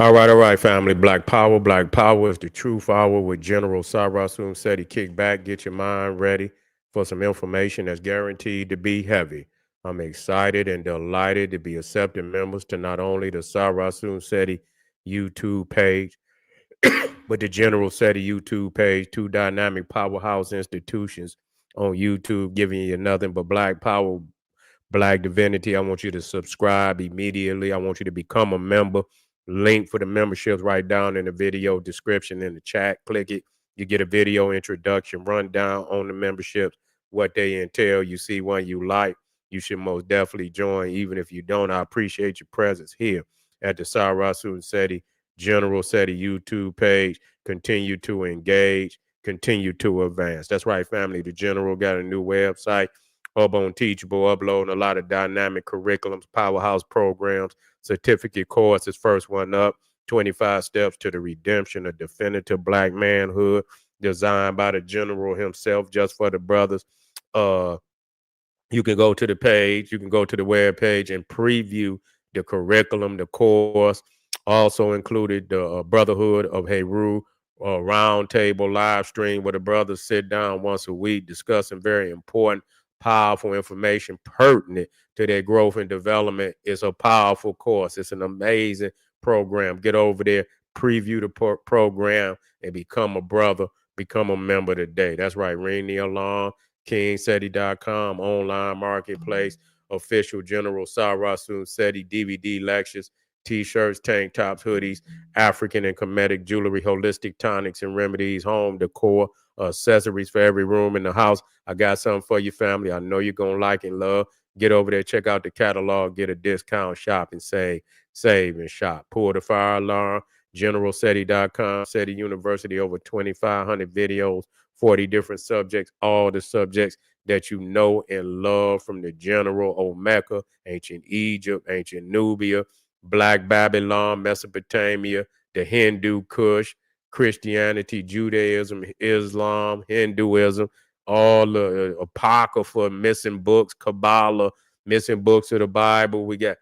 All right, family. Black Power is the truth hour with General Sarasun Seti. Kick back, get your mind ready for some information that's guaranteed to be heavy. I'm excited and delighted to be accepting members to not only the Sarasun Seti YouTube page, but the General Seti YouTube page, two dynamic powerhouse institutions on YouTube, giving you nothing but Black Power, Black Divinity. I want you to subscribe immediately. I want you to become a member. Link for the memberships right down in the video description in the chat. Click it. You get a video introduction, rundown on the memberships, what they entail. You see one you like, you should most definitely join. Even if you don't, I appreciate your presence here at the Sarasun Seti General Seti YouTube page. Continue to engage, continue to advance. That's right, family. The General got a new website up on Teachable, uploading a lot of dynamic curriculums, powerhouse programs, certificate courses. First one up, 25 Steps to the Redemption of Definitive Black Manhood, designed by the General himself, just for the brothers. Uh, you can go to the page, you can go to the web page and preview the curriculum, the course. Also included the Brotherhood of Heru roundtable live stream where the brothers sit down once a week discussing very important, powerful information pertinent to their growth and development. It's a powerful course. It's an amazing program. Get over there, preview the program, and become a brother, become a member today. That's right. Ring the alarm. KingSeti.com, online marketplace, official General Sarasun Seti DVD lectures, t-shirts, tank tops, hoodies, African and Kemetic jewelry, holistic tonics and remedies, home decor, accessories for every room in the house. I got something for your family. I know you're going to like and love. Get over there, check out the catalog, get a discount, shop and save and shop. Pull the fire alarm, generalseti.com, Seti University, over 2,500 videos, 40 different subjects, all the subjects that you know and love from the General, Omeka, ancient Egypt, ancient Nubia, Black Babylon, Mesopotamia, the Hindu Kush, Christianity, Judaism, Islam, Hinduism, all the Apocrypha, missing books, Kabbalah, missing books of the Bible. We got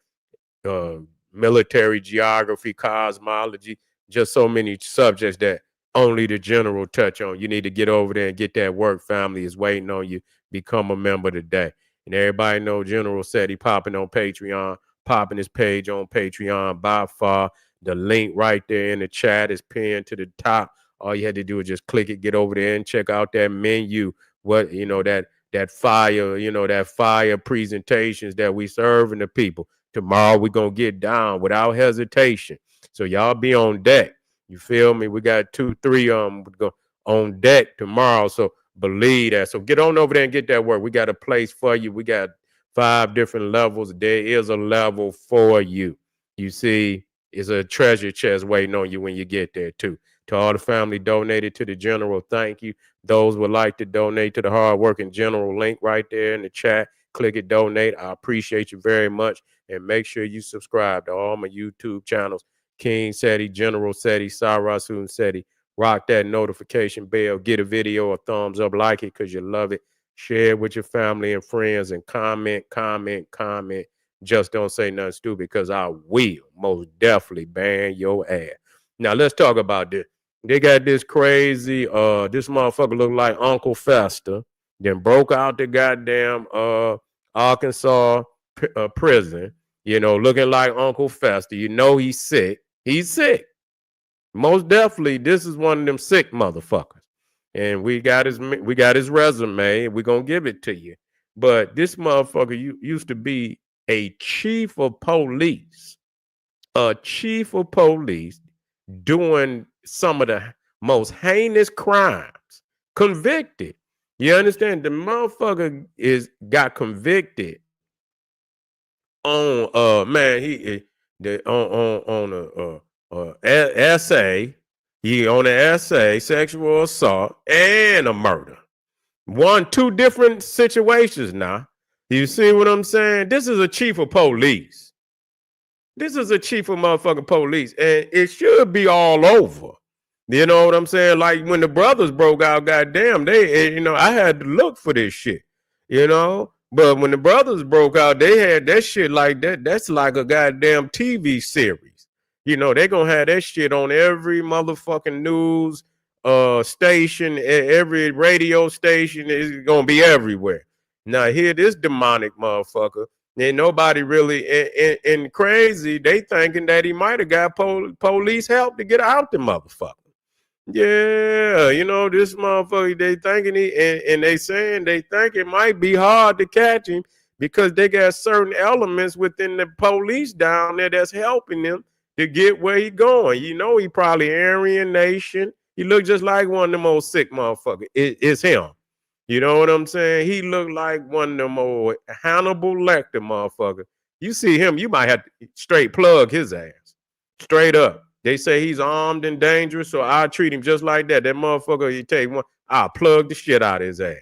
uh, military geography, cosmology, just so many subjects that only the General touch on. You need to get over there and get that work. Family is waiting on you. Become a member today. And everybody know General said he popping on Patreon, popping his page on Patreon by far. The link right there in the chat is pinned to the top. All you had to do is just click it, get over there and check out that menu. What, that fire, that fire presentations that we serving the people. Tomorrow we're going to get down without hesitation. So y'all be on deck. You feel me? We got 2, 3 on deck tomorrow. So believe that. So get on over there and get that work. We got a place for you. We got 5 different levels. There is a level for you. You see, it's a treasure chest waiting on you when you get there too. To all the family donated to the General, thank you. Those would like to donate to the hardworking General, link right there in the chat. Click it, donate. I appreciate you very much. And make sure you subscribe to all my YouTube channels. King Seti, General Seti, Sarasun Seti. Rock that notification bell. Get a video a thumbs up. Like it because you love it. Share it with your family and friends. And comment. Just don't say nothing stupid because I will most definitely ban your ass. Now, let's talk about this. They got this crazy, this motherfucker look like Uncle Fester. Then broke out the goddamn Arkansas prison, looking like Uncle Fester. He's sick. He's sick. Most definitely, this is one of them sick motherfuckers. And we got his resume. We're gonna give it to you. But this motherfucker used to be a chief of police. A chief of police doing some of the most heinous crimes. Convicted. You understand? The motherfucker got convicted on man, he on essay. He on an essay, sexual assault, and a murder. 2 different situations now. You see what I'm saying? This is a chief of police. This is a chief of motherfucking police, and it should be all over. You know what I'm saying? Like when the brothers broke out, goddamn, I had to look for this shit, But when the brothers broke out, they had that shit like that. That's like a goddamn TV series. You know, they're gonna have that shit on every motherfucking news station, every radio station is gonna be everywhere. Now here, this demonic motherfucker, and nobody really and crazy. They thinking that he might have got police help to get out the motherfucker. Yeah, you know, this motherfucker, they thinking and they saying they think it might be hard to catch him because they got certain elements within the police down there that's helping them to get where he going. You know, he probably Aryan Nation. He look just like one of the most sick motherfuckers. It's him. You know what I'm saying? He looked like one of the more Hannibal Lecter motherfuckers. You see him, you might have to straight plug his ass. Straight up. They say he's armed and dangerous, so I'll treat him just like that. That motherfucker, you take one, I'll plug the shit out of his ass.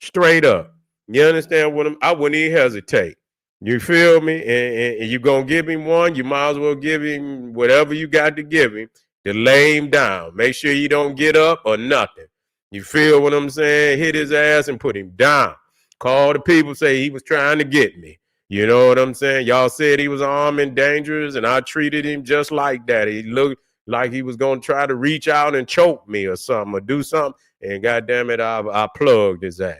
Straight up. You understand what I wouldn't even hesitate. You feel me? And you gonna give him one, you might as well give him whatever you got to give him to lay him down. Make sure you don't get up or nothing. You feel what I'm saying? Hit his ass and put him down. Call the people, say he was trying to get me. You know what I'm saying? Y'all said he was armed and dangerous, and I treated him just like that. He looked like he was going to try to reach out and choke me or something or do something, and goddamn it, I plugged his ass.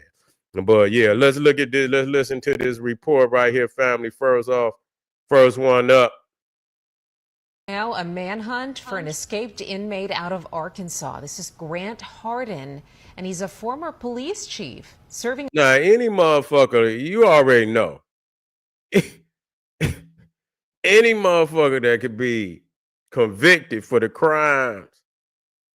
But yeah, let's look at this. Let's listen to this report right here, family. First off, first one up. Now a manhunt for an escaped inmate out of Arkansas. This is Grant Hardin, and he's a former police chief serving. Now, any motherfucker, you already know. Any motherfucker that could be convicted for the crimes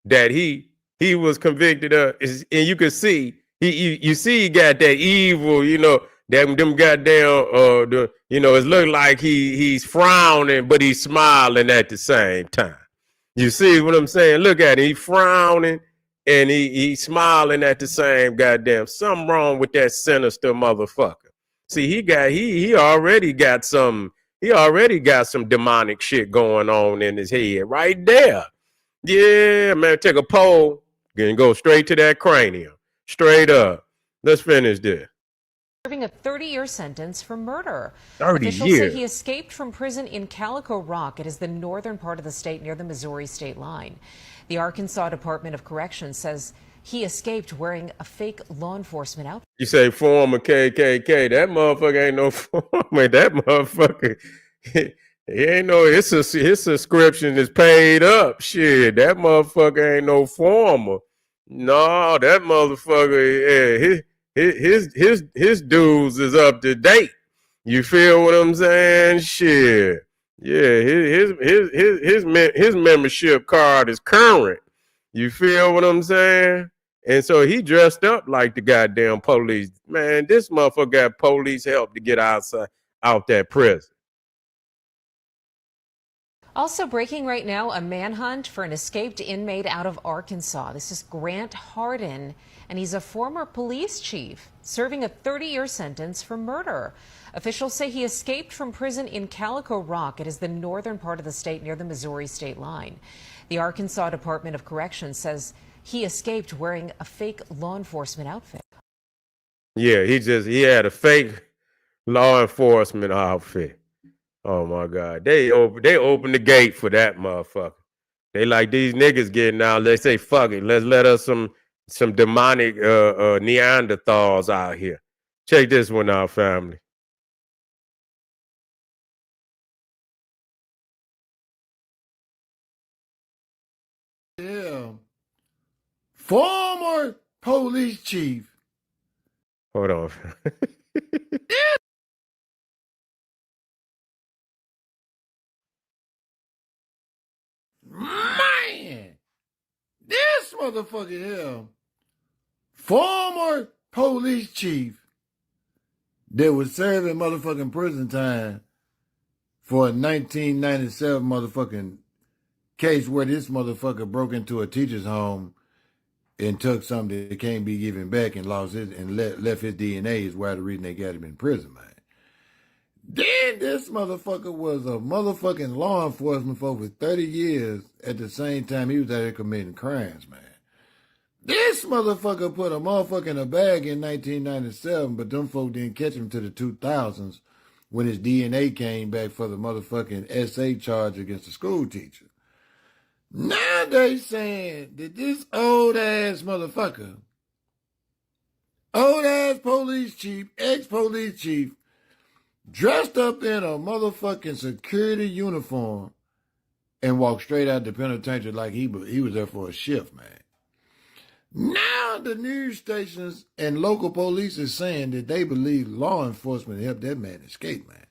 that he was convicted of, and you can see you see he got that evil, you know, them goddamn you know, it look like he's frowning, but he's smiling at the same time. You see what I'm saying? Look at him, he frowning and he's smiling at the same goddamn. Something wrong with that sinister motherfucker. See, he already got some demonic shit going on in his head right there. Yeah, man, take a poll and go straight to that cranium. Straight up. Let's finish this. Serving a 30-year sentence for murder. 30 Officials years. say he escaped from prison in Calico Rock. It is the northern part of the state near the Missouri state line. The Arkansas Department of Corrections says he escaped wearing a fake law enforcement outfit. You say former KKK. That motherfucker ain't no former. That motherfucker, he ain't no, his subscription is paid up. Shit, that motherfucker ain't no former. No, that motherfucker, yeah, his dues is up to date. You feel what I'm saying? Shit. Yeah, his membership card is current. You feel what I'm saying? And so he dressed up like the goddamn police. Man, this motherfucker got police help to get out that prison. Also breaking right now, a manhunt for an escaped inmate out of Arkansas. This is Grant Hardin, and he's a former police chief serving a 30-year sentence for murder. Officials say he escaped from prison in Calico Rock. It is the northern part of the state near the Missouri state line. The Arkansas Department of Corrections says he escaped wearing a fake law enforcement outfit. Yeah, he had a fake law enforcement outfit. Oh my God. They opened the gate for that motherfucker. They like, these niggas getting out. They say, fuck it. Let's let us some demonic Neanderthals out here. Check this one out, family. Yeah. Former police chief. Hold on. Man, this motherfucker here, former police chief that was serving motherfucking prison time for a 1997 motherfucking case where this motherfucker broke into a teacher's home and took something that can't be given back and lost it and left his DNA is why the reason they got him in prison, man. Then this motherfucker was a motherfucking law enforcement for over 30 years at the same time he was out there committing crimes, man. This motherfucker put a motherfucker in a bag in 1997, but them folk didn't catch him to the 2000s when his DNA came back for the motherfucking SA charge against the school teacher. Now they saying that this old ass motherfucker, old ass police chief, ex-police chief, dressed up in a motherfucking security uniform and walked straight out the penitentiary like he was there for a shift, man. Now the news stations and local police is saying that they believe law enforcement helped that man escape, man.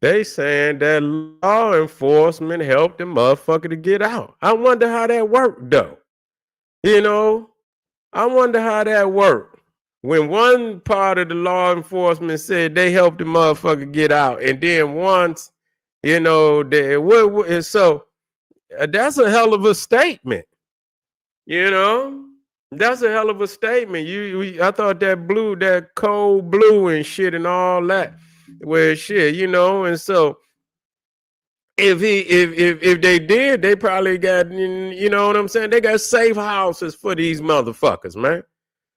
They saying that law enforcement helped the motherfucker to get out. I wonder how that worked, though. You know, I wonder how that worked. When one part of the law enforcement said they helped the motherfucker get out, and then once, you know, so that's a hell of a statement. You know, that's a hell of a statement. I thought that cold blue and shit and all that, where shit, you know, and so if they did, they probably got, you know what I'm saying? They got safe houses for these motherfuckers, man.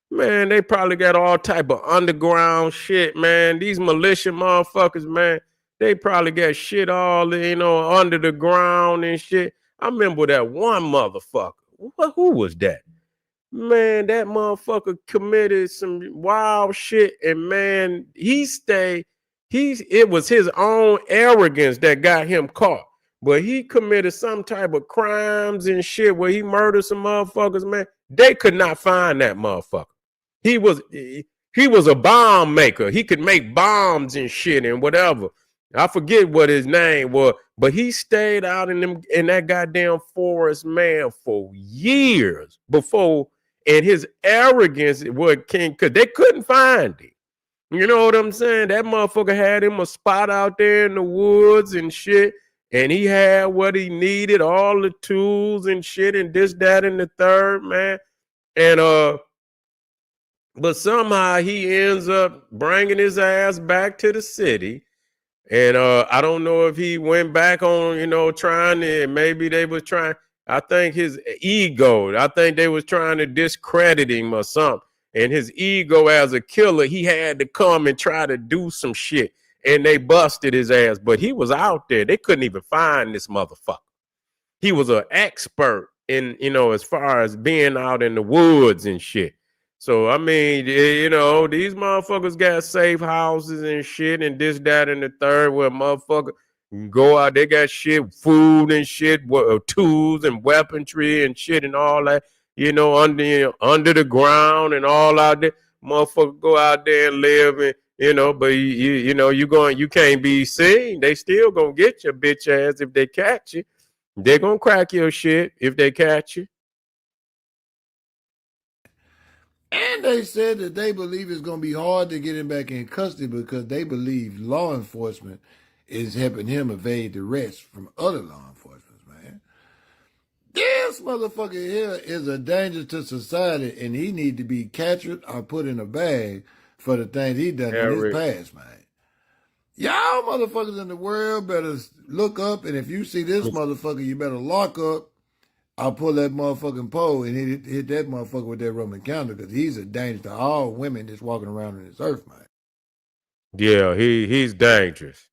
Man, they probably got all type of underground shit, man. These militia motherfuckers, man, they probably got shit all, you know, under the ground and shit. I remember that one motherfucker. Who was that? Man, that motherfucker committed some wild shit, and man, it was his own arrogance that got him caught. But he committed some type of crimes and shit where he murdered some motherfuckers, man. They could not find that motherfucker. He was a bomb maker. He could make bombs and shit and whatever. I forget what his name was, but he stayed out in that goddamn forest, man, for years before, and his arrogance because they couldn't find him. You know what I'm saying? That motherfucker had him a spot out there in the woods and shit, and he had what he needed, all the tools and shit, and this, that, and the third, man. And but somehow he ends up bringing his ass back to the city. And I don't know if he went back on, you know, trying to, maybe they was trying, I think his ego, I think they was trying to discredit him or something. And his ego as a killer, he had to come and try to do some shit. And they busted his ass. But he was out there. They couldn't even find this motherfucker. He was an expert in, you know, as far as being out in the woods and shit. So, I mean, you know, these motherfuckers got safe houses and shit and this, that, and the third where motherfucker go out. They got shit, food and shit, tools and weaponry and shit and all that, you know, under the ground and all out there. Motherfucker go out there and live and, you know, but you know, you can't be seen. They still gonna get your bitch ass if they catch you. They gonna crack your shit if they catch you. And they said that they believe it's going to be hard to get him back in custody because they believe law enforcement is helping him evade the arrest from other law enforcement, man. This motherfucker here is a danger to society, and he need to be captured or put in a bag for the things he done in his past, man. Y'all motherfuckers in the world better look up, and if you see this motherfucker, you better lock up. I'll pull that motherfucking pole and hit that motherfucker with that Roman candle because he's a danger to all women that's walking around on this earth, man. Yeah, he's dangerous.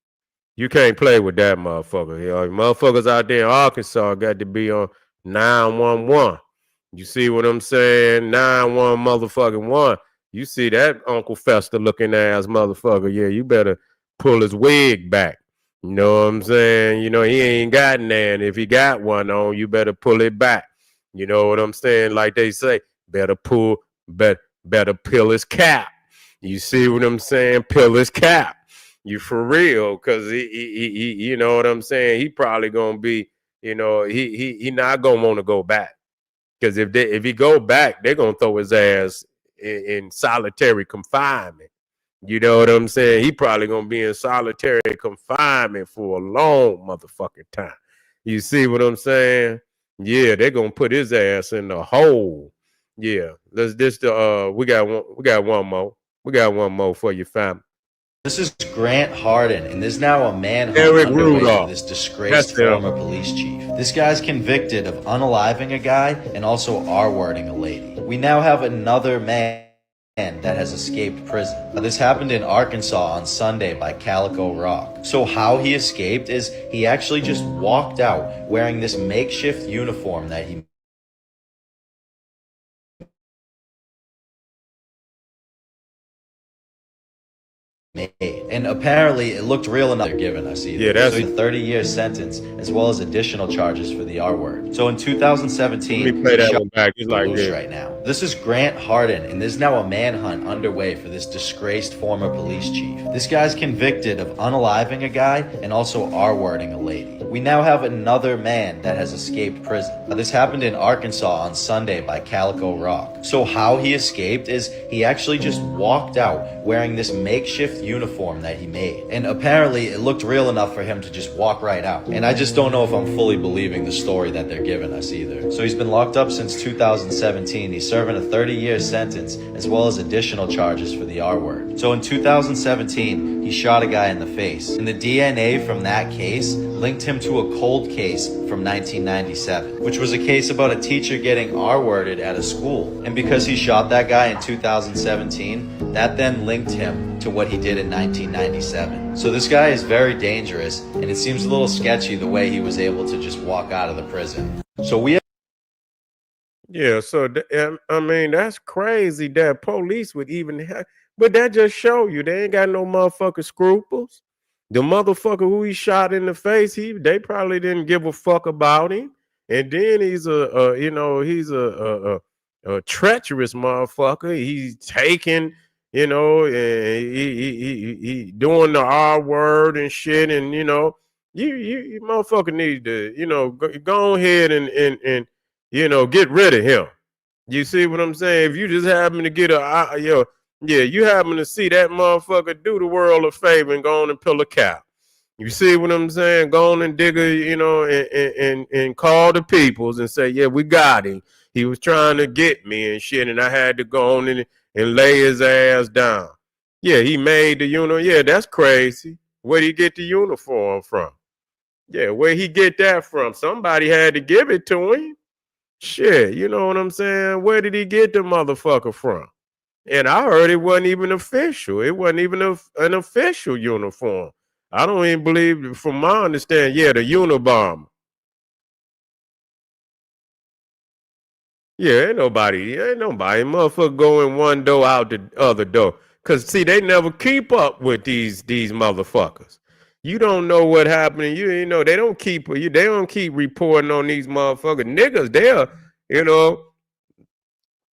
You can't play with that motherfucker. You know, motherfuckers out there in Arkansas got to be on 911. You see what I'm saying? 911 motherfucking 1. You see that Uncle Fester looking ass motherfucker. Yeah, you better pull his wig back. You know what I'm saying? You know, he ain't got none. If he got one on, you better pull it back. You know what I'm saying? Like they say, better peel his cap. You see what I'm saying? Peel his cap. You for real? Because he you know what I'm saying? He probably gonna be, you know, he not gonna want to go back. Because if he go back, they're gonna throw his ass in solitary confinement. You know what I'm saying? He probably gonna be in solitary confinement for a long motherfucking time. You see what I'm saying? Yeah, they're gonna put his ass in the hole. Yeah, we got one more. We got one more for your family. This is Grant Harden, and there's now a manhunt underway for this disgraced former police chief. This guy's convicted of unaliving a guy and also R-wording a lady. We now have another man man that has escaped prison. This happened in Arkansas on Sunday by Calico Rock. So how he escaped is he actually just walked out wearing this makeshift uniform that he made. And apparently it looked real enough they're giving us either. Yeah, that's so a 30-year sentence as well as additional charges for the R word. So in 2017, Let me play that one back. It's like this. Right now. This is Grant Hardin, and there's now a manhunt underway for this disgraced former police chief. This guy's convicted of unaliving a guy and also R-wording a lady. We now have another man that has escaped prison. This happened in Arkansas on Sunday by Calico Rock. So how he escaped is he actually just walked out wearing this makeshift uniform that he made. And apparently it looked real enough for him to just walk right out. And I just don't know if I'm fully believing the story that they're giving us either. So he's been locked up since 2017. He's serving a 30-year sentence as well as additional charges for the R word. So in 2017, he shot a guy in the face. And the DNA from that case linked him to a cold case from 1997, which was a case about a teacher getting R-worded at a school. And because he shot that guy in 2017, that then linked him to what he did in 1997. So this guy is very dangerous, and it seems a little sketchy the way he was able to just walk out of the prison. So we Yeah, so I mean that's crazy that police would even have, but that just show you they ain't got no motherfucking scruples. The motherfucker who he shot in the face, they probably didn't give a fuck about him. And then he's he's a treacherous motherfucker. He's taking, and he doing the R word and shit, and you motherfucker need to, go ahead and get rid of him. You see what I'm saying? If you just happen to get you happen to see that motherfucker, do the world a favor and go on and pull a cap. You see what I'm saying? Go on and dig and call the peoples and say, yeah, we got him. He was trying to get me and shit, and I had to go on and lay his ass down. Yeah, he made the uniform. Yeah, that's crazy. Where'd he get the uniform from? Yeah, where'd he get that from? Somebody had to give it to him. Shit, you know what I'm saying? Where did he get the motherfucker from? And I heard it wasn't even official. It wasn't even an official uniform. I don't even believe, from my understanding, the Unabomber. Yeah, ain't nobody. Motherfucker go in one door, out the other door. Cause see, they never keep up with these motherfuckers. You don't know what happened. You know they don't keep reporting on these motherfuckers. Niggas,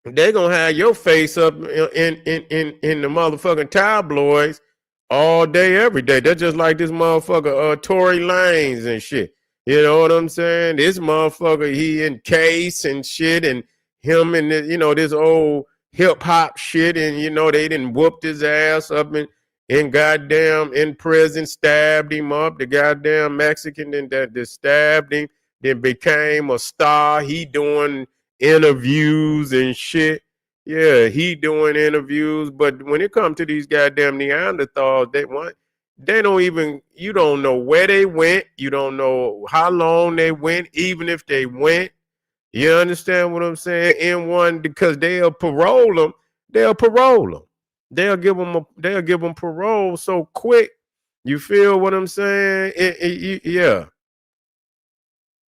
they gonna have your face up in the motherfucking tabloids all day, every day. That's just like this motherfucker, Tory Lanez and shit. You know what I'm saying? This motherfucker, he in case and shit, and him and this old hip hop shit, and they didn't whooped his ass up in goddamn in prison, stabbed him up. The goddamn Mexican that stabbed him, then became a star. He doing interviews and shit. Yeah, he doing interviews. But when it comes to these goddamn Neanderthals, they don't even, you don't know where they went. You don't know how long they went, even if they went. You understand what I'm saying? In one, because they'll parole them. They'll parole them. They'll give them parole so quick. You feel what I'm saying? Yeah.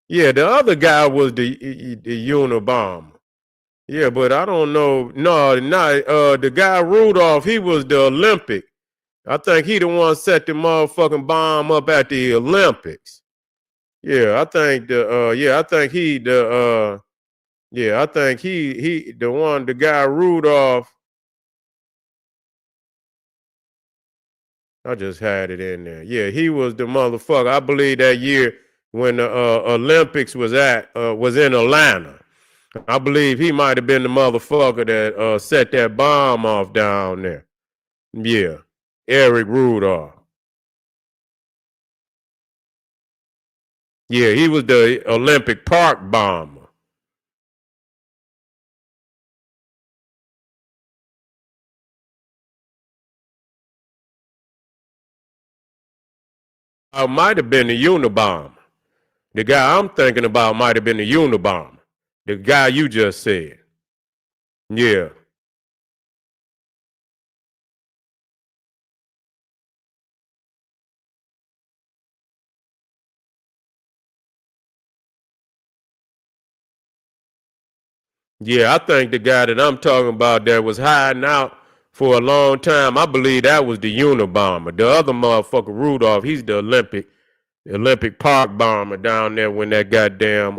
Yeah, the other guy was the Unabomber. Yeah, but I don't know. No, not the guy Rudolph. He was the Olympic. I think he the one set the motherfucking bomb up at the Olympics. Yeah, I think the guy Rudolph. I just had it in there. Yeah, he was the motherfucker. I believe that year when the Olympics was in Atlanta. I believe he might have been the motherfucker that set that bomb off down there. Yeah, Eric Rudolph. Yeah, he was the Olympic Park bomber. Might have been the Unabomber. The guy I'm thinking about might have been the Unabomber. The guy you just said. Yeah. Yeah, I think the guy that I'm talking about that was hiding out for a long time, I believe that was the Unabomber. The other motherfucker, Rudolph, he's the Olympic Park bomber down there when that goddamn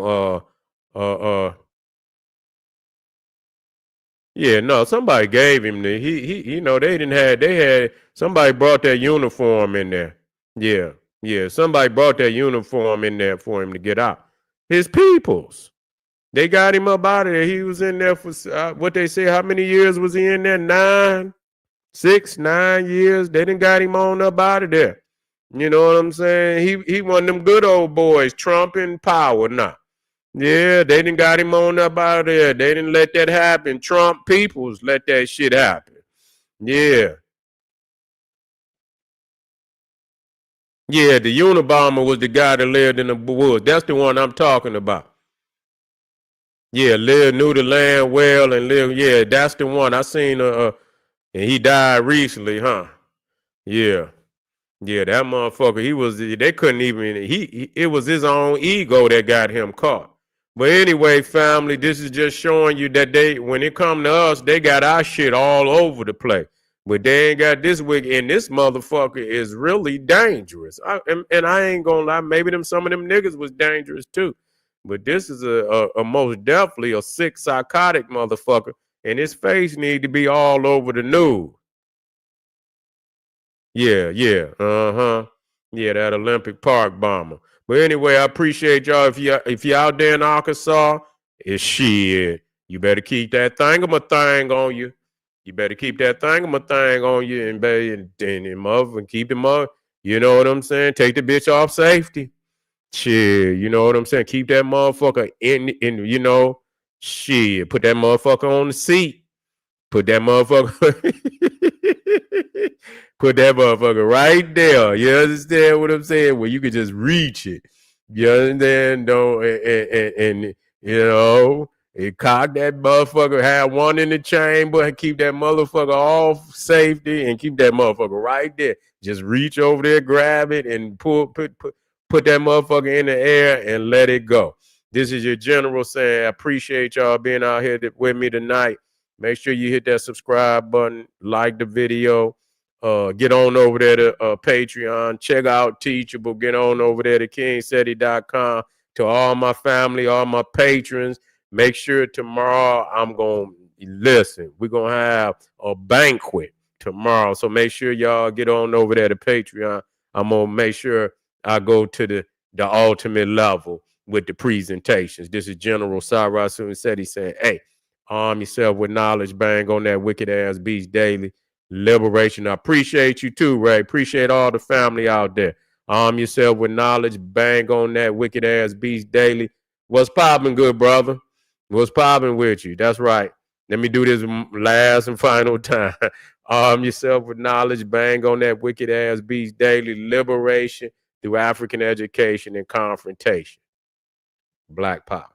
yeah, no, somebody gave him the he you know they had somebody brought that uniform in there. Yeah. Yeah, somebody brought that uniform in there for him to get out. His peoples. They got him up out of there. He was in there for what they say. How many years was he in there? 9 years. They didn't got him on up out of there. You know what I'm saying? He one of them good old boys, Trump in power now. Yeah, they didn't got him on up out of there. They didn't let that happen. Trump peoples let that shit happen. Yeah. Yeah, the Unabomber was the guy that lived in the woods. That's the one I'm talking about. Yeah, knew the land well and lived. Yeah, that's the one. I seen and he died recently, huh? Yeah. Yeah, that motherfucker, they couldn't even, it was his own ego that got him caught. But anyway, family, this is just showing you that when it come to us, they got our shit all over the place. But they ain't got this wig, and this motherfucker is really dangerous. And I ain't gonna lie, maybe some of them niggas was dangerous too. But this is a most definitely a sick, psychotic motherfucker, and his face need to be all over the news. Yeah, yeah, yeah, that Olympic Park bomber. But anyway, I appreciate y'all. If you out there in Arkansas, it's shit. You better keep that thing on you. You better keep that thing on you and mother and keep him up. You know what I'm saying? Take the bitch off safety. Shit, you know what I'm saying? Keep that motherfucker in shit. Put that motherfucker on the seat. Put that motherfucker put that motherfucker right there. You understand what I'm saying? Where you could just reach it. You understand? Don't and you know, and cock that motherfucker, have one in the chamber and keep that motherfucker off safety and keep that motherfucker right there. Just reach over there, grab it, and put that motherfucker in the air and let it go. This is your general saying, I appreciate y'all being out here with me tonight. Make sure you hit that subscribe button, like the video, get on over there to Patreon, check out Teachable, get on over there to kingseti.com. To all my family, all my patrons, make sure tomorrow I'm going to listen. We're going to have a banquet tomorrow. So make sure y'all get on over there to Patreon. I'm going to make sure I go to the ultimate level with the presentations. This is General Cyrus Sunsetti saying, hey, arm yourself with knowledge, bang on that wicked ass beast daily. Liberation. I appreciate you too, Ray. Appreciate all the family out there. Arm yourself with knowledge, bang on that wicked ass beast daily. What's popping, good brother? What's popping with you? That's right. Let me do this last and final time. Arm yourself with knowledge, bang on that wicked ass beast daily. Liberation through African education and confrontation. Black power.